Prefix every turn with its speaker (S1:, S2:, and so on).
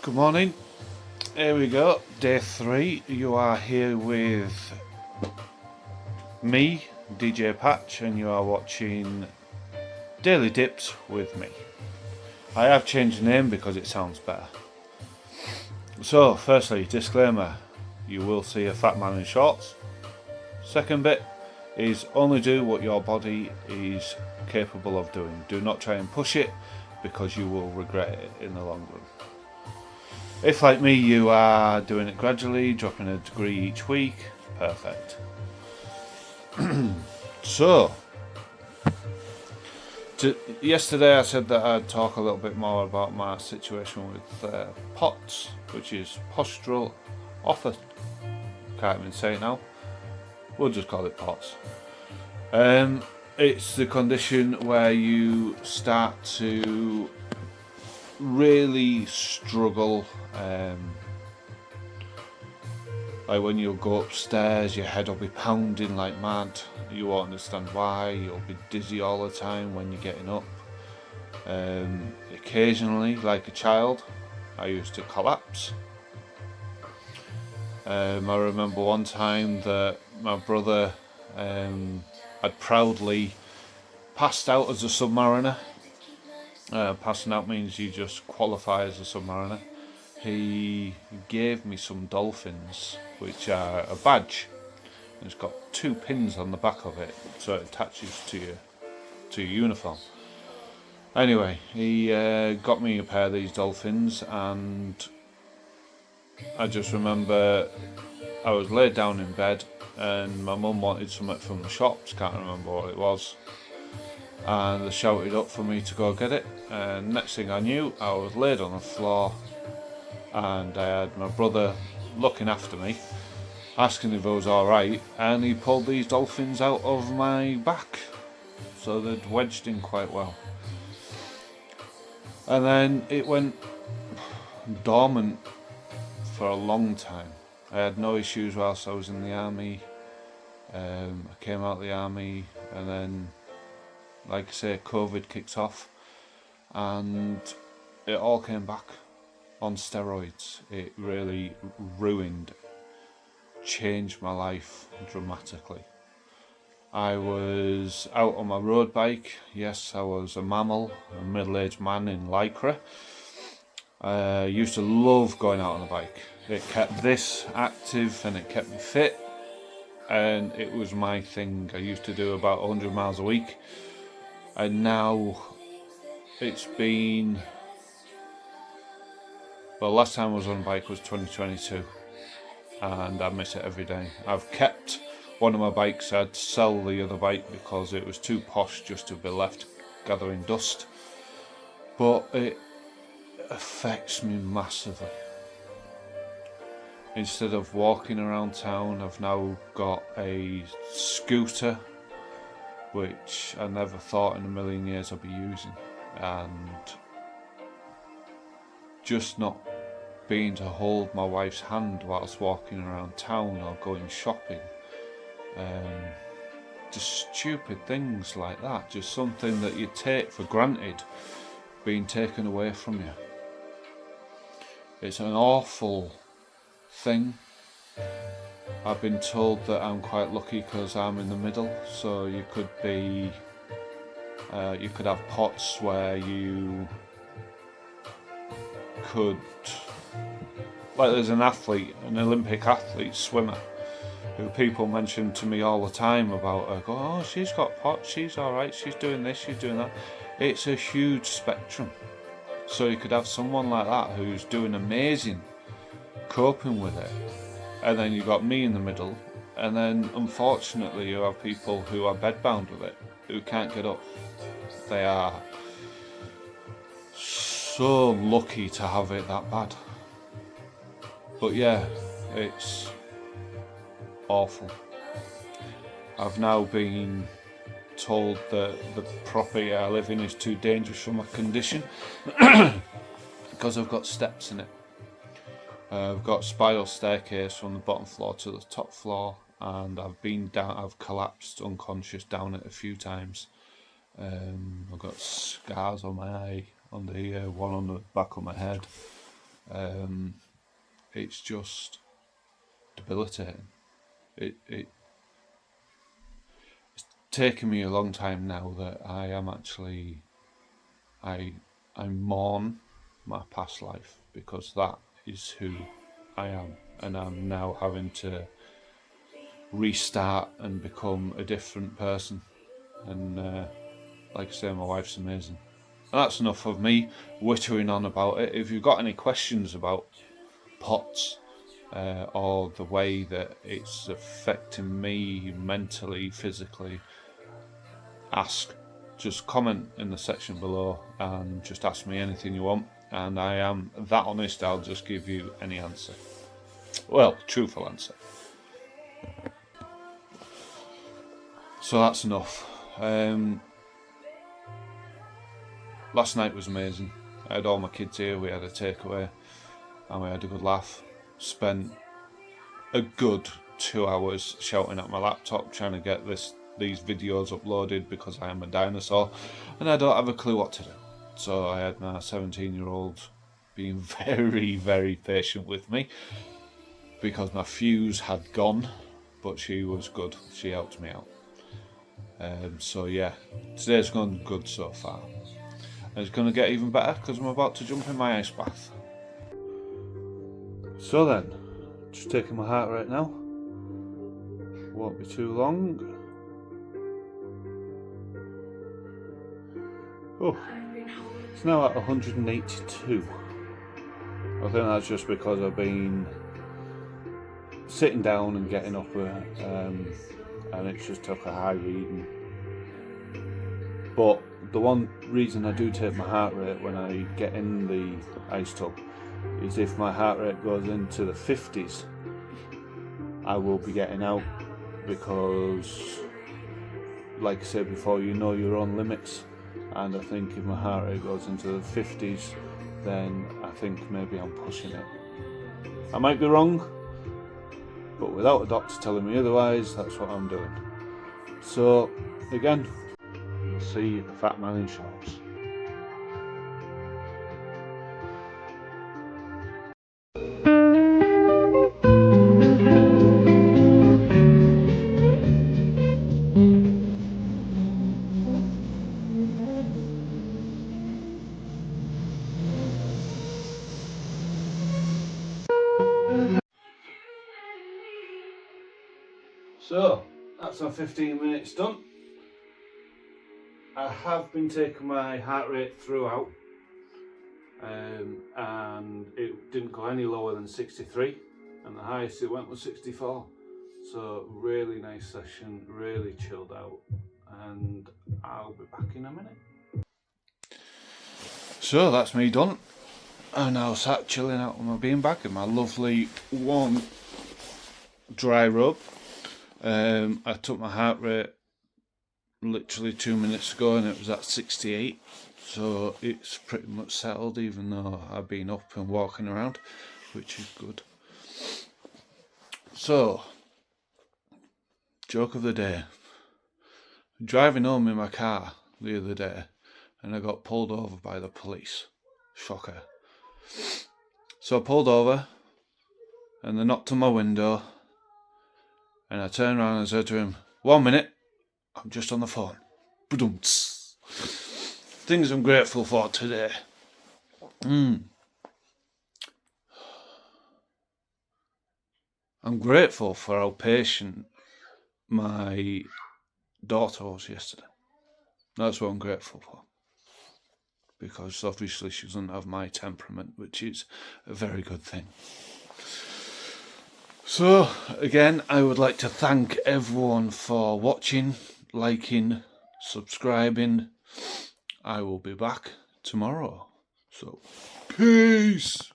S1: Good morning. Here we go, day 3. You are here with me, DJpatch, and you are watching Daily Dips with me. I have changed the name because it sounds better. So, firstly, disclaimer, you will see a fat man in shorts. Second bit is only do what your body is capable of doing. Do not try and push it because you will regret it in the long run. If, like me, you are doing it gradually, dropping a degree each week, perfect. So, yesterday I said that I'd talk a little bit more about my situation with POTS, which is postural ortho. Can't even say it now. We'll just call it POTS. It's the condition where you start to really struggle. Like when you go upstairs, your head will be pounding like mad. You won't understand why. You'll be dizzy all the time when you're getting up. Occasionally, like a child, I used to collapse. I remember one time that my brother had proudly passed out as a submariner. Passing out means you just qualify as a submariner. He gave me some dolphins, which are a badge. It's got 2 pins on the back of it, so it attaches to your uniform. Anyway, he got me a pair of these dolphins, and I just remember I was laid down in bed, and my mum wanted something from the shops, can't remember what it was. And they shouted up for me to go get it, and next thing I knew I was laid on the floor, and I had my brother looking after me, asking if I was alright, and he pulled these dolphins out of my back, so they'd wedged in quite well. And then it went dormant for a long time. I had no issues whilst I was in the army. I came out of the army, and then, like I say, COVID kicked off, and it all came back on steroids. It really changed my life dramatically. I was out on my road bike. Yes, I was a mammal, a middle-aged man in Lycra. I used to love going out on the bike. It kept this active and it kept me fit, and it was my thing. I used to do about 100 miles a week. And now it's been, well, last time I was on a bike was 2022, and I miss it every day. I've kept one of my bikes. I'd sell the other bike because it was too posh just to be left gathering dust, but it affects me massively. Instead of walking around town, I've now got a scooter, which I never thought in a million years I'd be using, and just not being to hold my wife's hand whilst walking around town or going shopping, just stupid things like that, just something that you take for granted being taken away from you. It's an awful thing. I've been told that I'm quite lucky because I'm in the middle, so you could have POTS where you could, like there's an athlete, an Olympic athlete, swimmer, who people mention to me all the time about her, go, oh, she's got POTS, she's alright, she's doing this, she's doing that. It's a huge spectrum. So you could have someone like that who's doing amazing, coping with it, and then you've got me in the middle, and then unfortunately you have people who are bedbound with it, who can't get up. They are so lucky to have it that bad. But yeah, it's awful. I've now been told that the property I live in is too dangerous for my condition because I've got steps in it. I've got a spiral staircase from the bottom floor to the top floor, and I've collapsed unconscious down it a few times. I've got scars on my eye, on the one on the back of my head. It's just debilitating. It's taken me a long time now that I am actually, I mourn my past life, because that is who I am, and I'm now having to restart and become a different person. And like I say, my wife's amazing. And that's enough of me wittering on about it. If you've got any questions about POTS, or the way that it's affecting me mentally, physically, just comment in the section below and just ask me anything you want, and I am that honest, I'll just give you any answer. Well, truthful answer. So that's enough. Last night was amazing. I had all my kids here, we had a takeaway, and we had a good laugh. Spent a good 2 hours shouting at my laptop trying to get these videos uploaded, because I am a dinosaur and I don't have a clue what to do. So I had my 17-year-old being very, very patient with me, because my fuse had gone, but she was good. She helped me out. So yeah, today's gone good so far. And it's going to get even better because I'm about to jump in my ice bath. So then, just taking my heart rate now. Won't be too long. Oh, it's now at 182. I think that's just because I've been sitting down and getting up, and it just took a high reading. But the one reason I do take my heart rate when I get in the ice tub is if my heart rate goes into the 50s, I will be getting out, because like I said before, you know your own limits, and I think if my heart rate goes into the 50s, then I think maybe I'm pushing it. I might be wrong, but without a doctor telling me otherwise, that's what I'm doing. So again, you'll see the fat man in shorts. So that's our 15 minutes done. I have been taking my heart rate throughout, and it didn't go any lower than 63, and the highest it went was 64. So really nice session, really chilled out, and I'll be back in a minute. So that's me done. I'm now sat chilling out on my beanbag in my lovely warm dry robe. I took my heart rate literally 2 minutes ago and it was at 68, so it's pretty much settled, even though I've been up and walking around, which is good. So, joke of the day. Driving home in my car the other day and I got pulled over by the police. Shocker. So I pulled over and they knocked on my window, and I turned around and said to him, 1 minute, I'm just on the phone. Things I'm grateful for today. I'm grateful for how patient my daughter was yesterday. That's what I'm grateful for. Because obviously she doesn't have my temperament, which is a very good thing. So, again, I would like to thank everyone for watching, liking, subscribing. I will be back tomorrow. So, peace!